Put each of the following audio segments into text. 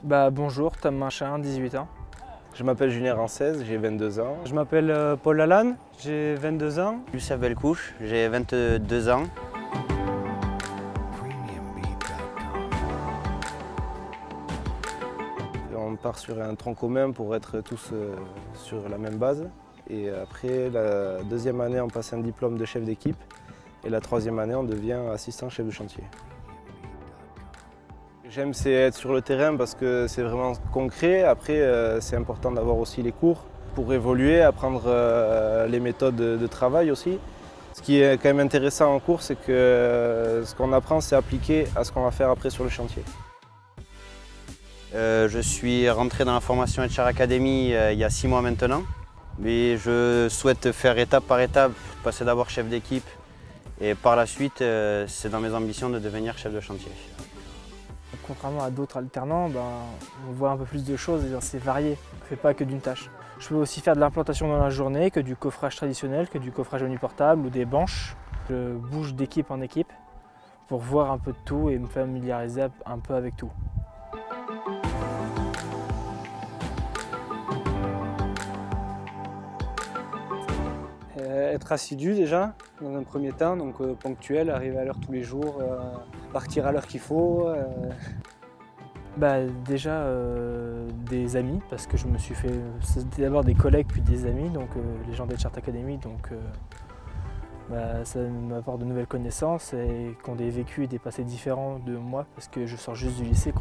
Bonjour, Tom Manchin, 18 ans. Je m'appelle Julien Rancès, j'ai 22 ans. Je m'appelle Paul Lalanne, j'ai 22 ans. Youssef Belkouche, j'ai 22 ans. On part sur un tronc commun pour être tous sur la même base. Et après, la deuxième année, on passe un diplôme de chef d'équipe. Et la troisième année, on devient assistant chef de chantier. J'aime c'est être sur le terrain parce que c'est vraiment concret. Après, c'est important d'avoir aussi les cours pour évoluer, apprendre les méthodes de travail aussi. Ce qui est quand même intéressant en cours, c'est que ce qu'on apprend, c'est appliqué à ce qu'on va faire après sur le chantier. Je suis rentré dans la formation HR Academy il y a 6 mois maintenant. Mais je souhaite faire étape par étape, passer d'abord chef d'équipe et par la suite, c'est dans mes ambitions de devenir chef de chantier. Contrairement à d'autres alternants, on voit un peu plus de choses, c'est varié, on ne fait pas que d'une tâche. Je peux aussi faire de l'implantation dans la journée, que du coffrage traditionnel, que du coffrage à nu portable ou des banches. Je bouge d'équipe en équipe pour voir un peu de tout et me familiariser un peu avec tout. Être assidu déjà, dans un premier temps, donc ponctuel, arriver à l'heure tous les jours, partir à l'heure qu'il faut. Déjà des amis, parce que je me suis fait c'était d'abord des collègues puis des amis, donc les gens d'HR Academy, donc ça m'apporte de nouvelles connaissances et qui ont des vécus et des passés différents de moi, parce que je sors juste du lycée.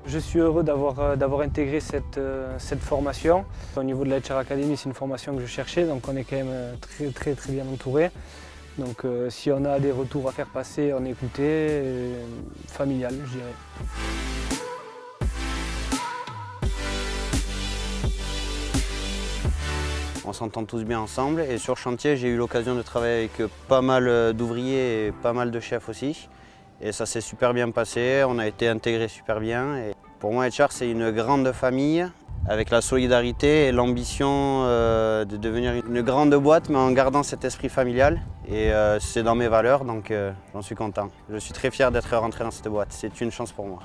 Je suis heureux d'avoir intégré cette formation. Au niveau de la HR Academy, c'est une formation que je cherchais, donc on est quand même très bien entouré. Donc si on a des retours à faire passer, on est écouté, familial, je dirais. On s'entend tous bien ensemble et sur chantier, j'ai eu l'occasion de travailler avec pas mal d'ouvriers et pas mal de chefs aussi. Et ça s'est super bien passé, on a été intégrés super bien. Et pour moi, HR, c'est une grande famille avec la solidarité et l'ambition de devenir une grande boîte, mais en gardant cet esprit familial. Et c'est dans mes valeurs, donc j'en suis content. Je suis très fier d'être rentré dans cette boîte, c'est une chance pour moi.